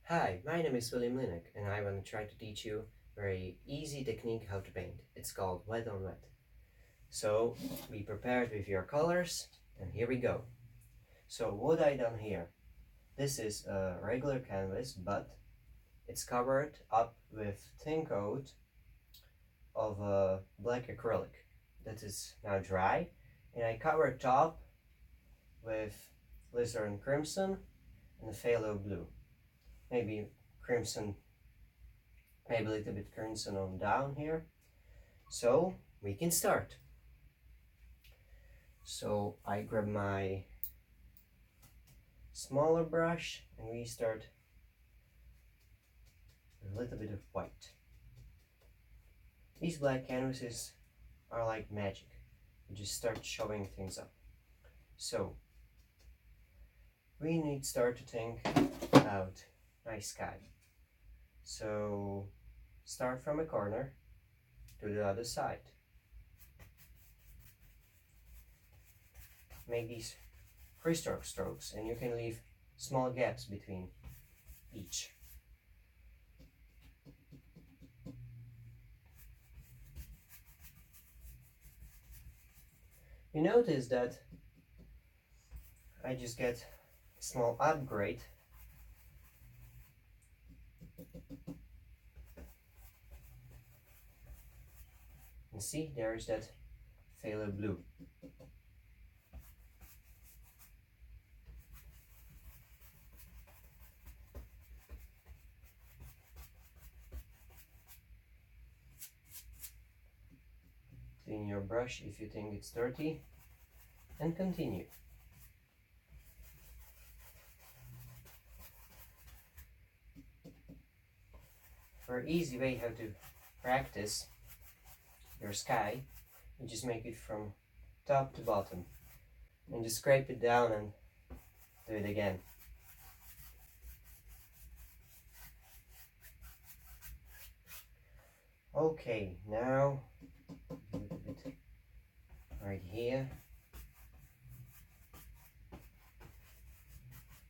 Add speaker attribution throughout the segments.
Speaker 1: Hi, my name is William Linek and I want to try to teach you a very easy technique how to paint. It's called wet on wet. So be prepared with your colors and here we go. So what I done here, this is a regular canvas but it's covered up with thin coat of black acrylic that is now dry, and I covered top with Alizarin Crimsun and Phalo blue. Maybe crimson, maybe a little bit crimson on down here. So we can start. So I grab my smaller brush and we start with a little bit of white. These black canvases are like magic. You just start showing things up. So we need to start to think about nice sky. So start from a corner to the other side. Make these freestroke strokes and you can leave small gaps between each. You notice that I just get a small upgrade and see there's that Phalo blue. Clean your brush if you think it's dirty and continue. For an easy way how to practice your sky, you just make it from top to bottom and just scrape it down and do it again. Okay, now a little bit right here.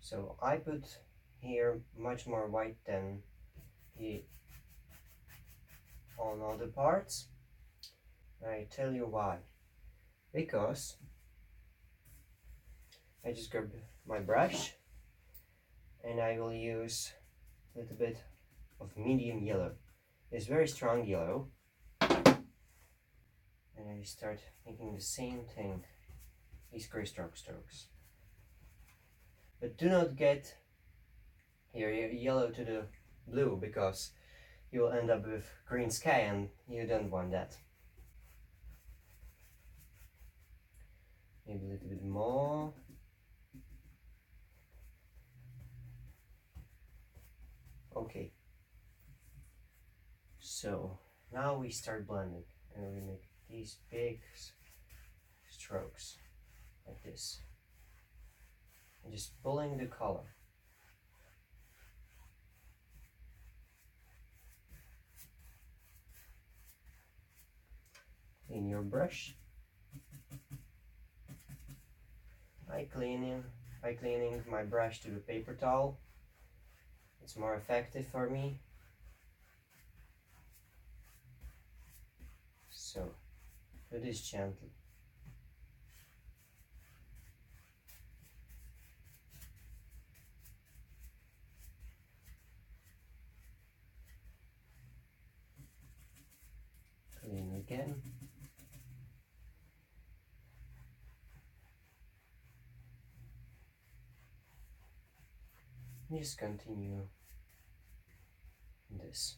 Speaker 1: So I put here much more white than on other parts. I tell you why. Because I just grab my brush and I will use a little bit of medium yellow. It's very strong yellow. And I start making the same thing, these freestroke strokes. But do not get your yellow to the blue because you will end up with green sky and you don't want that. Maybe a little bit more. Okay. So now we start blending and we make these big strokes like this. And just pulling the color. Clean your brush. I cleaning my brush to the paper towel. It's more effective for me. So do this gently. Clean again. Just continue this.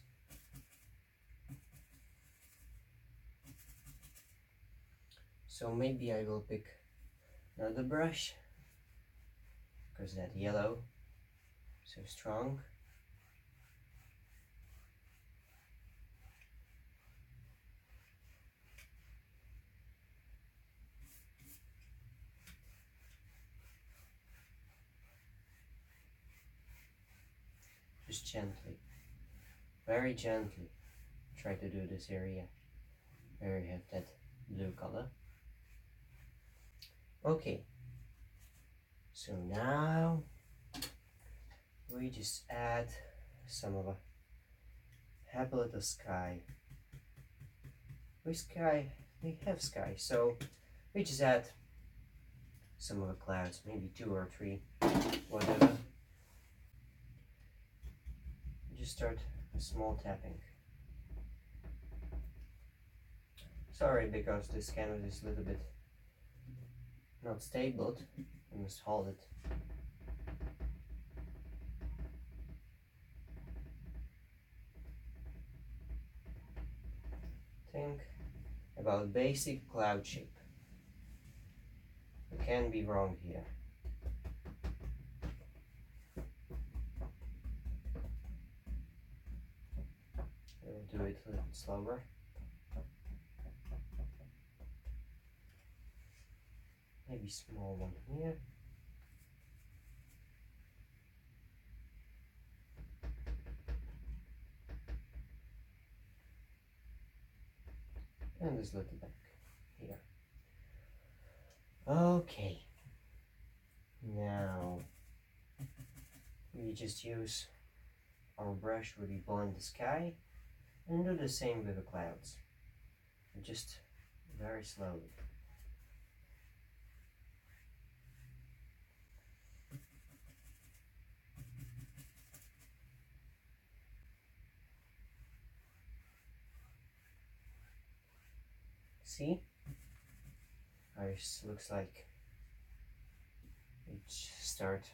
Speaker 1: So maybe I will pick another brush because that yellow so strong. Just gently, very gently, try to do this area where you have that blue color. Okay, so now we just add some of a happy little sky. We have sky, so we just add some of the clouds, maybe 2 or 3, whatever. Just start a small tapping. Sorry, because this canvas is a little bit not stable. I must hold it. Think about basic cloud shape. You can't be wrong here. We'll do it a little bit slower. Maybe small one here. And this little back here. Okay. Now we just use our brush where we blend the sky and do the same with the clouds. Just very slowly. See? It looks like it start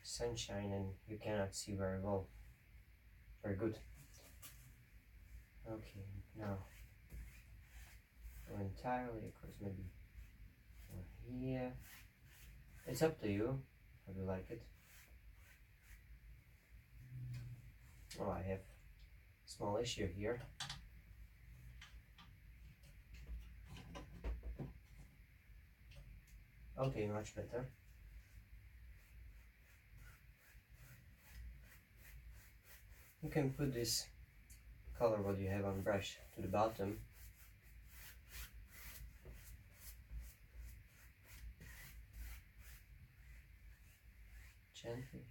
Speaker 1: sunshine and you cannot see very well. Very good. Okay, now go entirely across, maybe here. It's up to you how you like it. Oh, I have a small issue here. Okay, much better. You can put this color what you have on brush to the bottom. Gently.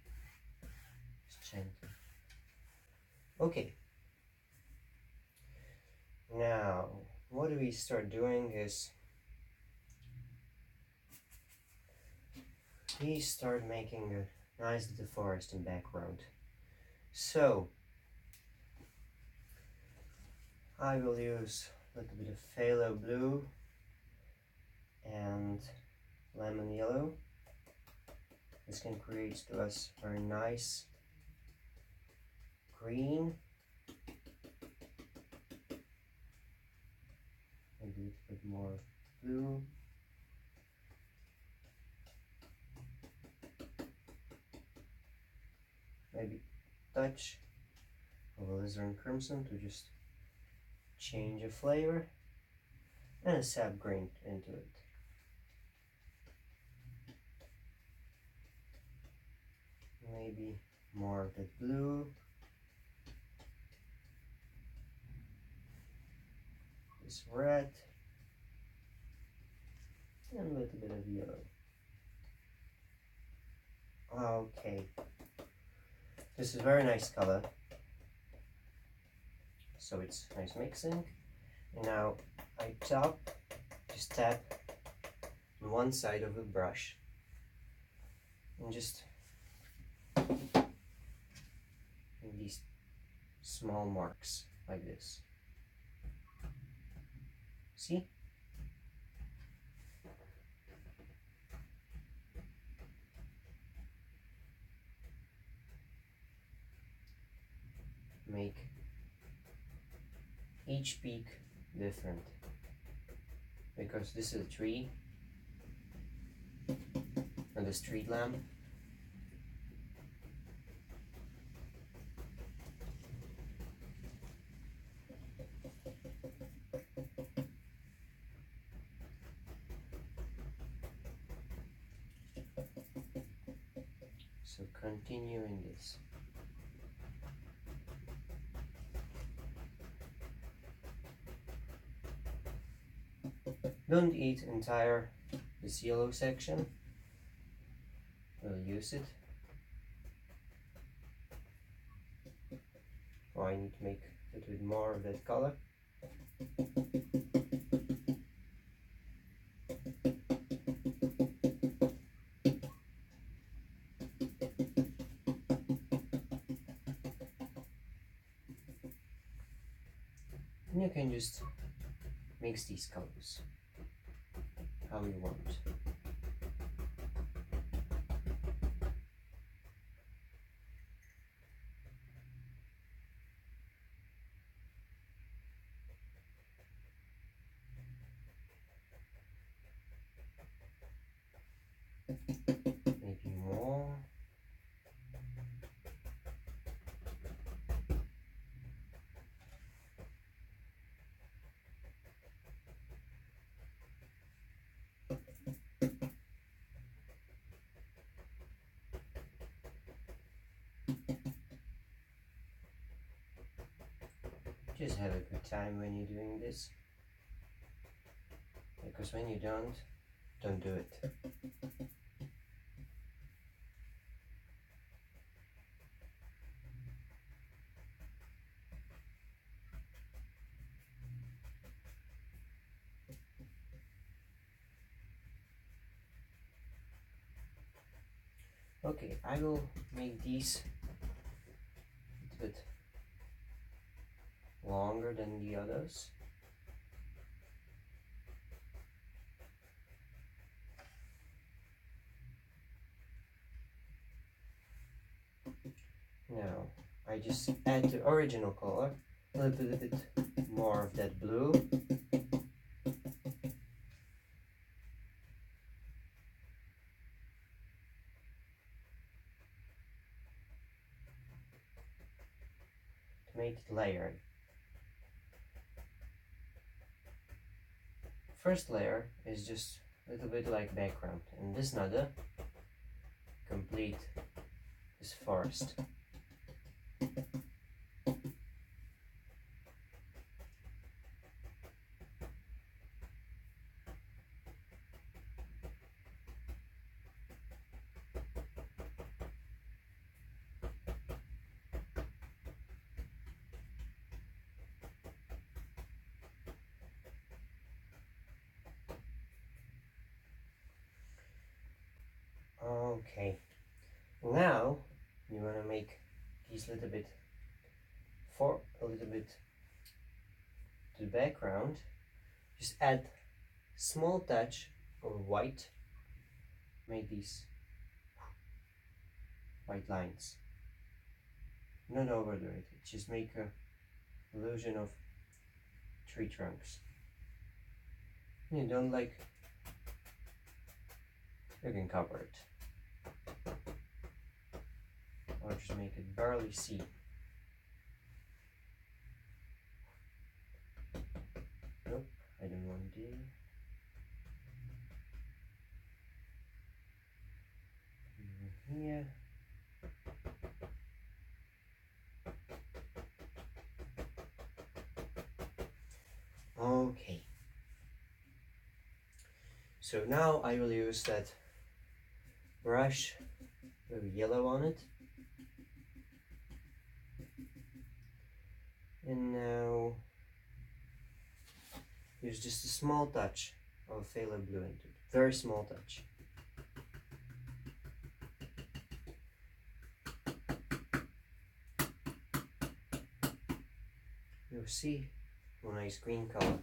Speaker 1: Just gently. Okay. Now, what we start doing is we start making a nice little forest in background. So I will use a little bit of phalo blue and lemon yellow. This can create to us very nice green. Maybe a little bit more blue. Maybe touch of alizarin crimson to just change the flavor, and a sap green into it. Maybe more of the blue. This red. And a little bit of yellow. Okay. This is a very nice color. So it's nice mixing. And now I just tap on one side of the brush and just in these small marks like this. See? Make each peak different, because this is a tree and the street lamp. So continue in this. Don't eat entire this yellow section. We'll use it. Oh, I need to make a little bit more of that color. And you can just mix these colors how you want. Maybe more. Just have a good time when you're doing this, because when you don't do it. Okay, I will make these a bit longer than the others. Now, I just add the original color, a little bit more of that blue. To make it layered. First layer is just a little bit like background, and this another complete this forest. Okay, now you want to make these a little bit to the background. Just add small touch of white. Make these white lines. Not overdo it. Just make a illusion of tree trunks. You don't like, you can cover it. Or just make it barely see. Nope, I don't want to. Here. Okay. So now I will use that brush with yellow on it. And now use just a small touch of phthalo blue into it. Very small touch. You'll see a nice green color.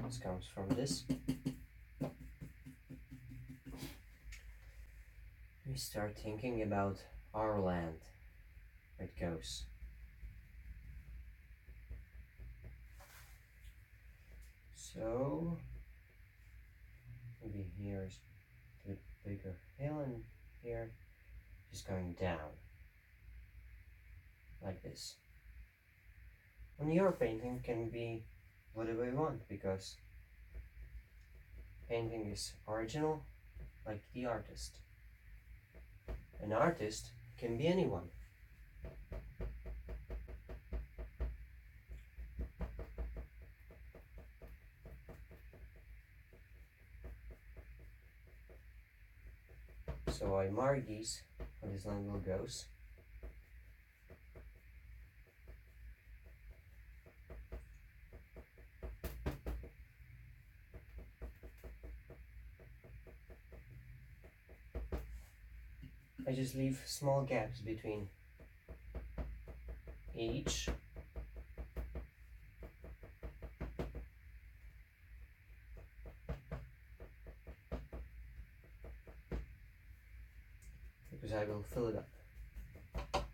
Speaker 1: This comes from this. We start thinking about our land, where it goes. So maybe here's a bit bigger hill, and here just going down like this. And your painting can be whatever you want, because painting is original, like the artist. An artist can be anyone. So I mark these where this line will goes. I just leave small gaps between each. Because I will fill it up.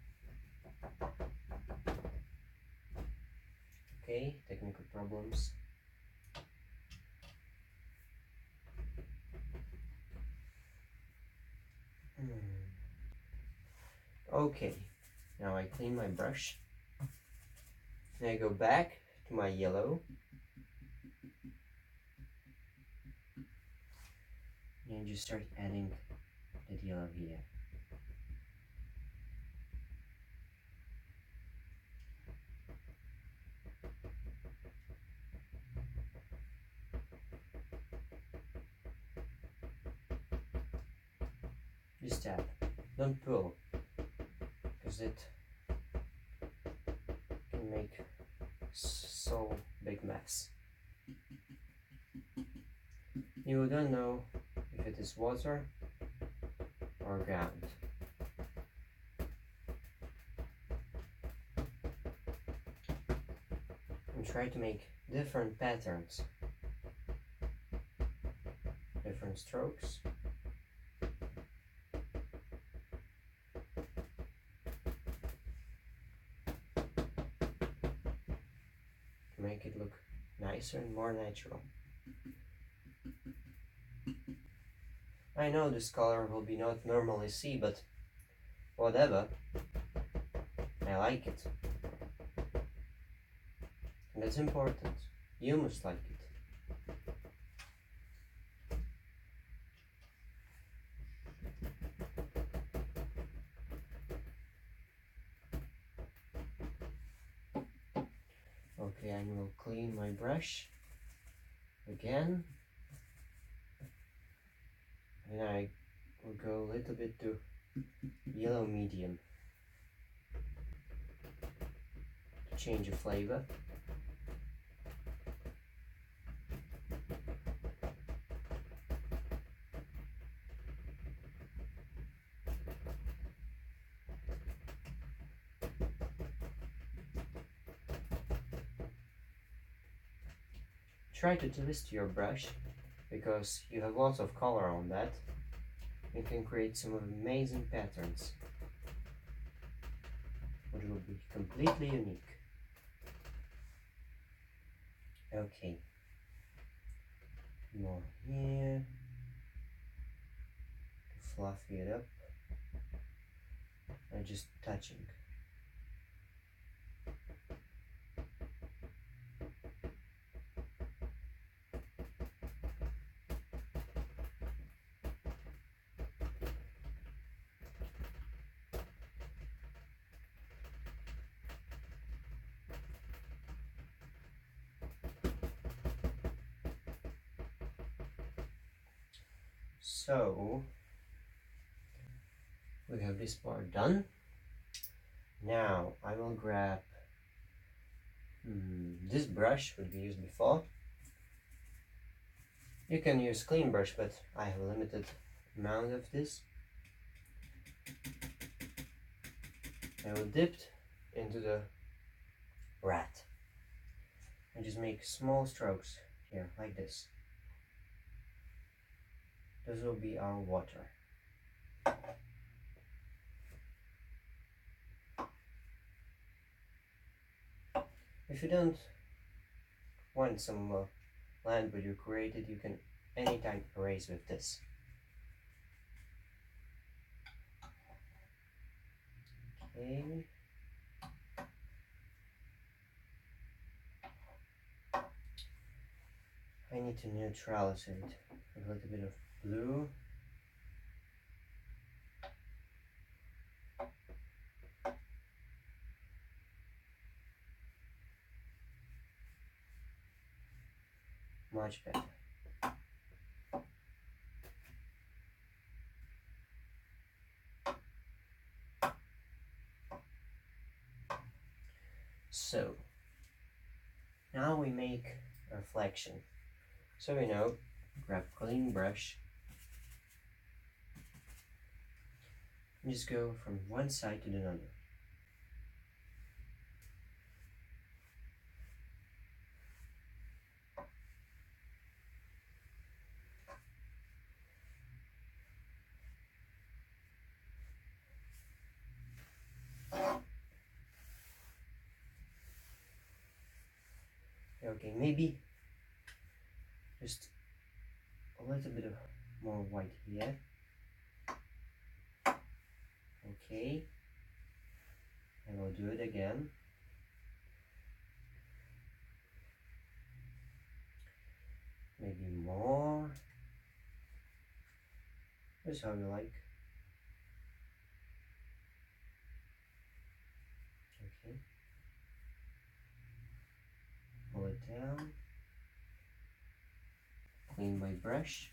Speaker 1: Okay, technical problems. Okay, now I clean my brush. And I go back to my yellow. And just start adding that yellow here. Just tap, don't pull, because it can make so big mess. You don't know if it is water or ground. And try to make different patterns, different strokes. To make it look nicer and more natural. I know this color will be not normally see, but whatever. I like it. And that's important. You must like it. Okay, I will clean my brush again. And I will go a little bit to yellow medium to change the flavor. Try to twist your brush, because you have lots of color on that. You can create some amazing patterns, which will be completely unique. Okay, more here to fluffy it up. I'm just touching. So we have this part done. Now I will grab this brush would be used before. You can use clean brush, but I have a limited amount of this. I will dip into the rat and just make small strokes here, like this. This will be our water. If you don't want some land but you created, you can anytime erase with this. Okay. I need to neutralize it with a little bit of blue. Much better. So now we make a reflection. So we know, grab clean brush And just go from one side to another. Okay, maybe just a little bit of more white here. Okay, and we'll do it again. Maybe more. Just how you like. Okay. Pull it down. Clean my brush.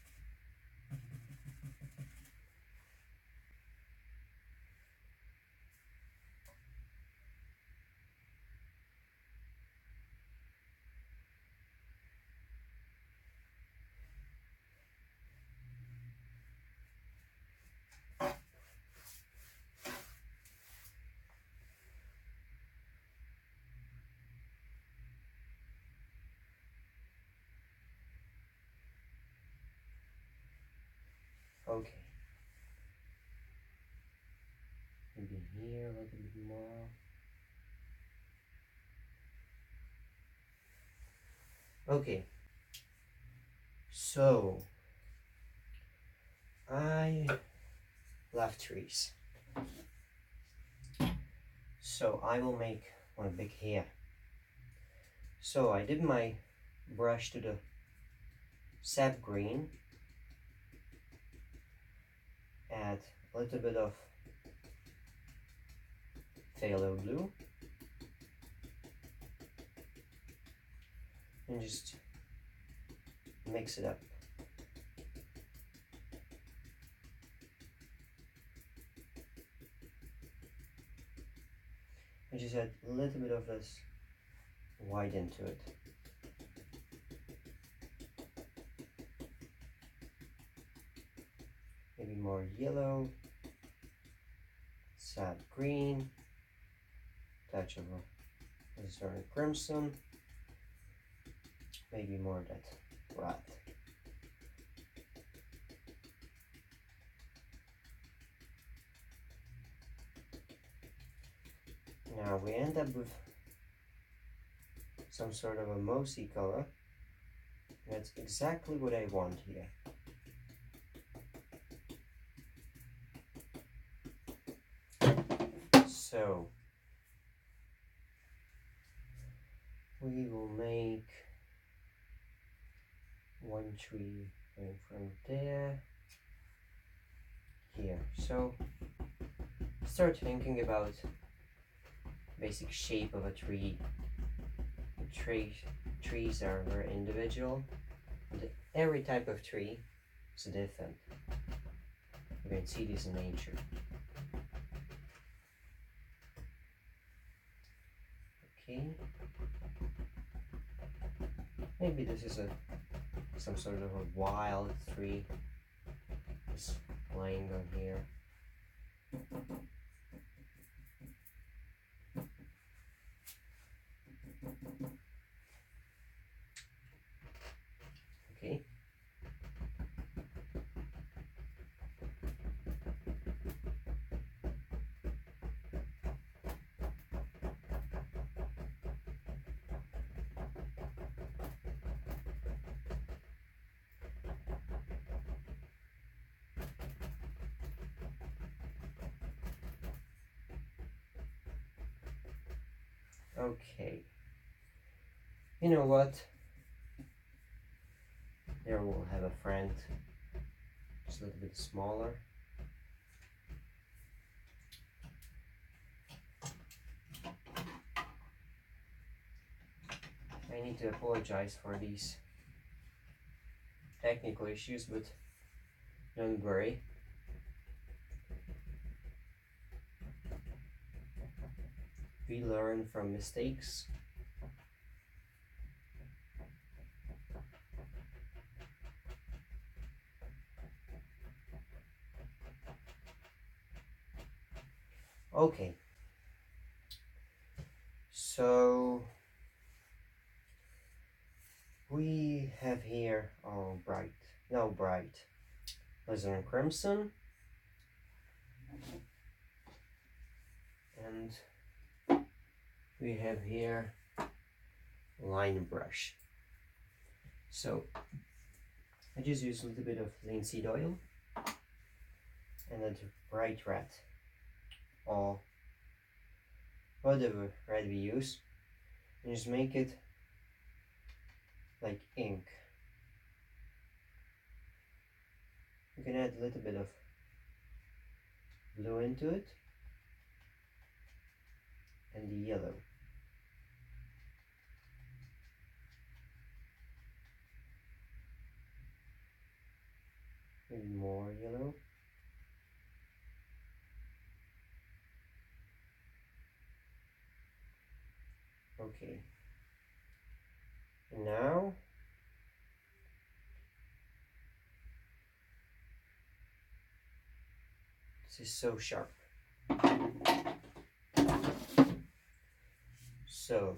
Speaker 1: Okay. Maybe here a little bit more. Okay. So I love trees. So I will make one big hair. So I dip my brush to the sap green, add a little bit of phthalo blue, and just mix it up. And just add a little bit of this white into it. Maybe more yellow, sap green, touch of a certain crimson, maybe more of that red. Now we end up with some sort of a mossy color. That's exactly what I want here. So we will make one tree going from there here. So start thinking about basic shape of a tree. Trees are very individual, and every type of tree is different. You can see this in nature. Okay. Maybe this is some sort of a wild tree just laying on here. Okay. Okay. You know what? There we'll have a friend just a little bit smaller. I need to apologize for these technical issues, but don't worry. We learn from mistakes. Okay, so we have here our bright, alizarin crimson, and we have here line brush. So I just use a little bit of linseed oil and a bright red, or whatever red we use, and just make it like ink. You can add a little bit of blue into it and the yellow. Maybe more yellow. Okay. And now this is so sharp. So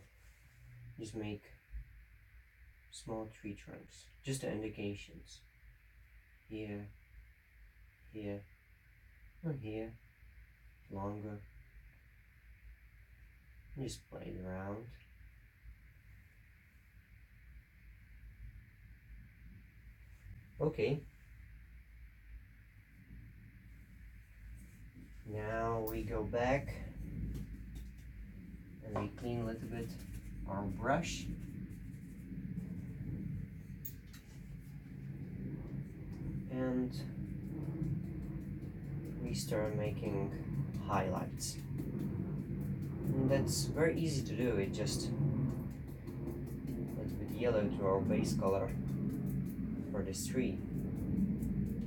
Speaker 1: just make small tree trunks, just the indications. Here, here, and here, longer. Just play it around. Okay. Now we go back and we clean a little bit our brush. And we start making highlights. And that's very easy to do. It just a little bit yellow to our base color for this tree.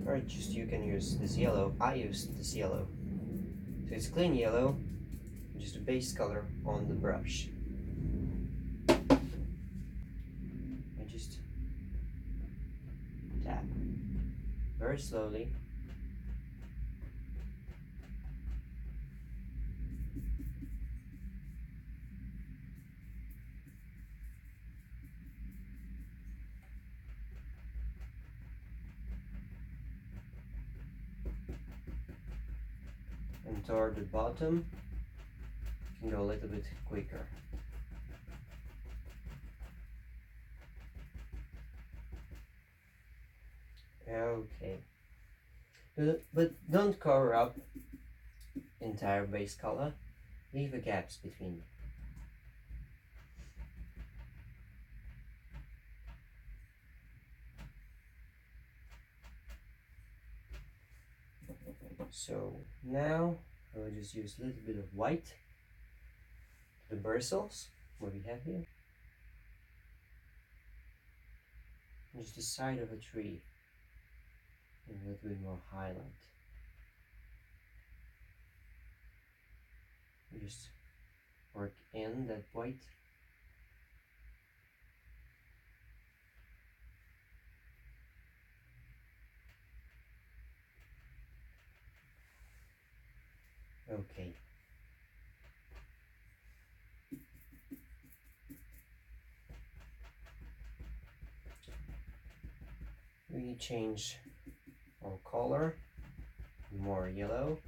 Speaker 1: Or just you can use this yellow. I use this yellow. So it's clean yellow, just a base color on the brush. I just tap very slowly. And toward the bottom, you can go a little bit quicker. Okay. But don't cover up entire base color. Leave the gaps between. So now I will just use a little bit of white, the bristles, what we have here, and just the side of a tree, and a little bit more highlight. And just work in that white. Okay. We change our color, more yellow.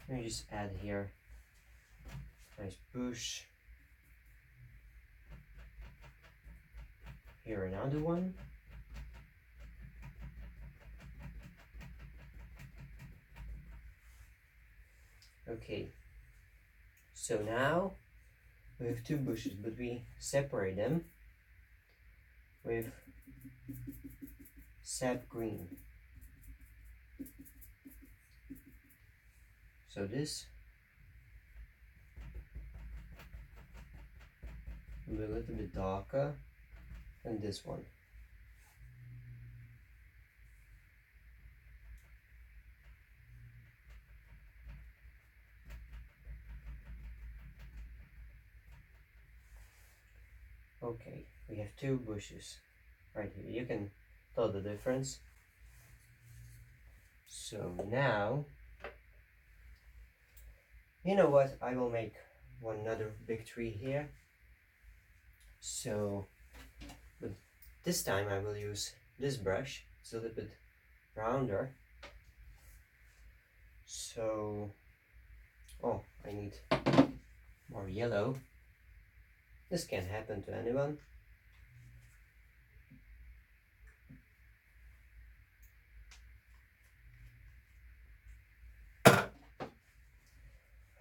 Speaker 1: And we just add here nice bush. Here another one. Okay. So now we have two bushes, but we separate them with sap green. So this will be a little bit darker than this one. Okay, we have two bushes right here. You can tell the difference. So now You know what? I will make one another big tree here. So, but this time I will use this brush. It's a little bit rounder. So, oh, I need more yellow. This can happen to anyone.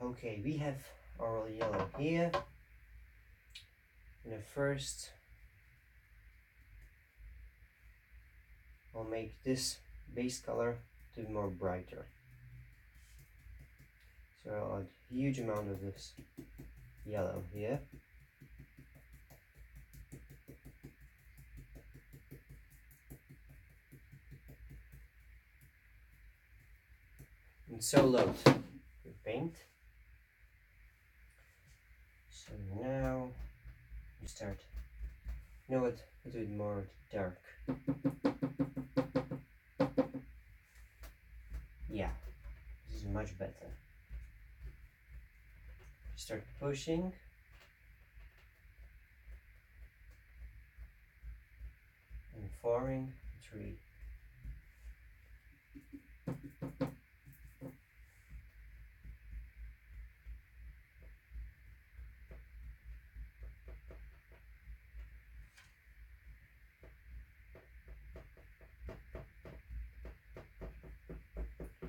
Speaker 1: Okay, we have our yellow here. And the first, I'll make this base color to be more brighter. So I'll add a huge amount of this yellow here. And so load the paint. So now you start, you know what, a little bit more dark. Yeah, this is much better. Start pushing. And forming a tree.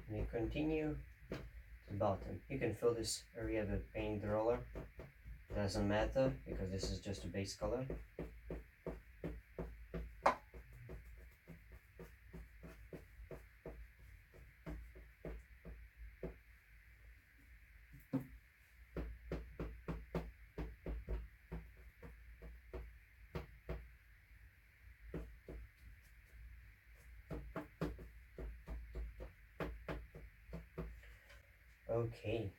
Speaker 1: And you continue to the bottom. You can fill this area with paint roller. Doesn't matter because this is just a base color. Okay,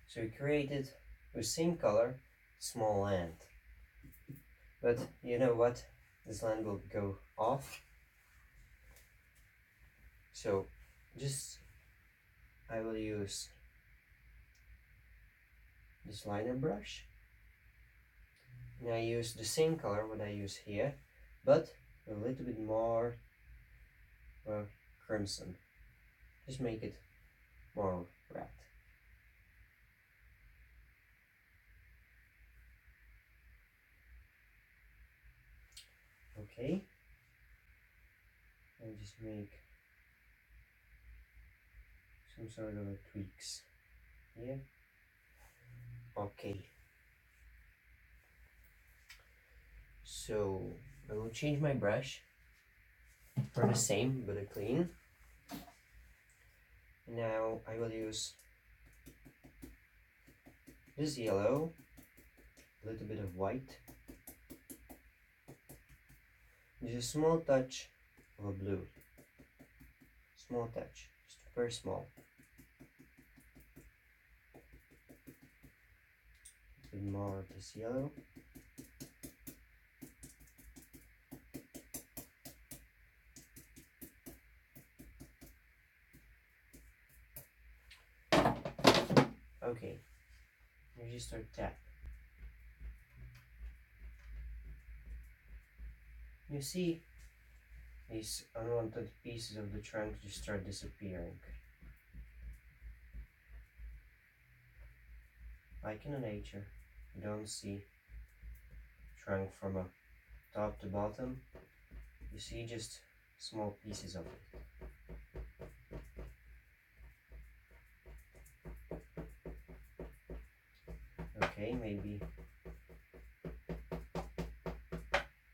Speaker 1: so we created with same color small land. But you know what? This land will go off. So just I will use this liner brush. And I use the same color what I use here, but a little bit more crimson. Just make it more red. Okay. And just make some sort of tweaks here. Okay. So I will change my brush for the same but a clean. Now I will use this yellow, a little bit of white, just a small touch of a blue. Small touch, just very small. A bit more of this yellow. Okay, you just start tap. You see these unwanted pieces of the trunk just start disappearing. Like in nature, you don't see trunk from a top to bottom. You see just small pieces of it. Okay, maybe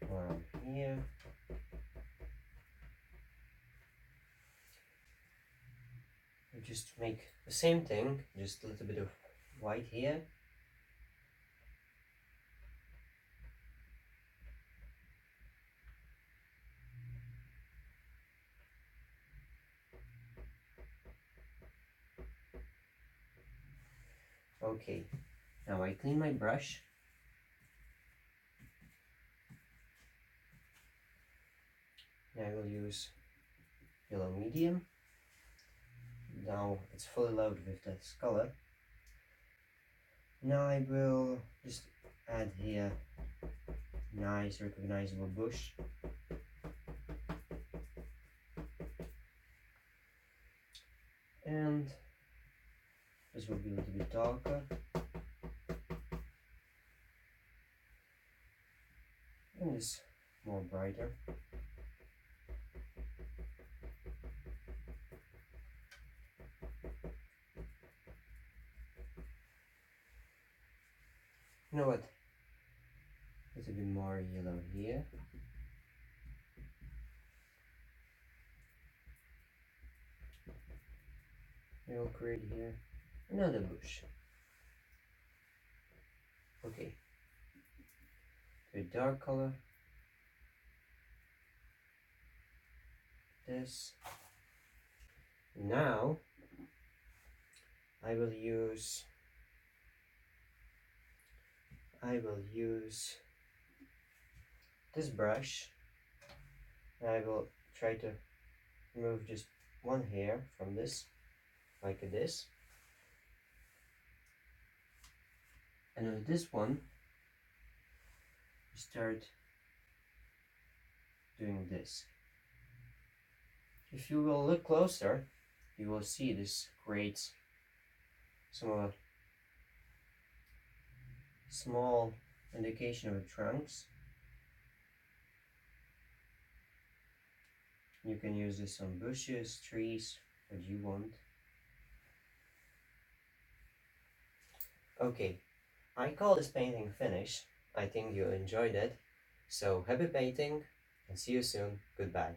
Speaker 1: one here. You just make the same thing, just a little bit of white here. Okay, now I clean my brush. Now I will use yellow medium. Now it's fully loaded with this color. Now I will just add here nice recognizable bush. And this will be a little bit darker. And this more brighter. You know what? A little bit more yellow here. We will create here another bush. Okay. A dark color. This. Now I will use this brush. I will try to remove just one hair from this, like this. And with this one, start doing this. If you will look closer, you will see this creates some small indication of the trunks. You can use this on bushes, trees, what you want. Okay, I call this painting finished. I think you enjoyed it. So happy painting and see you soon. Goodbye.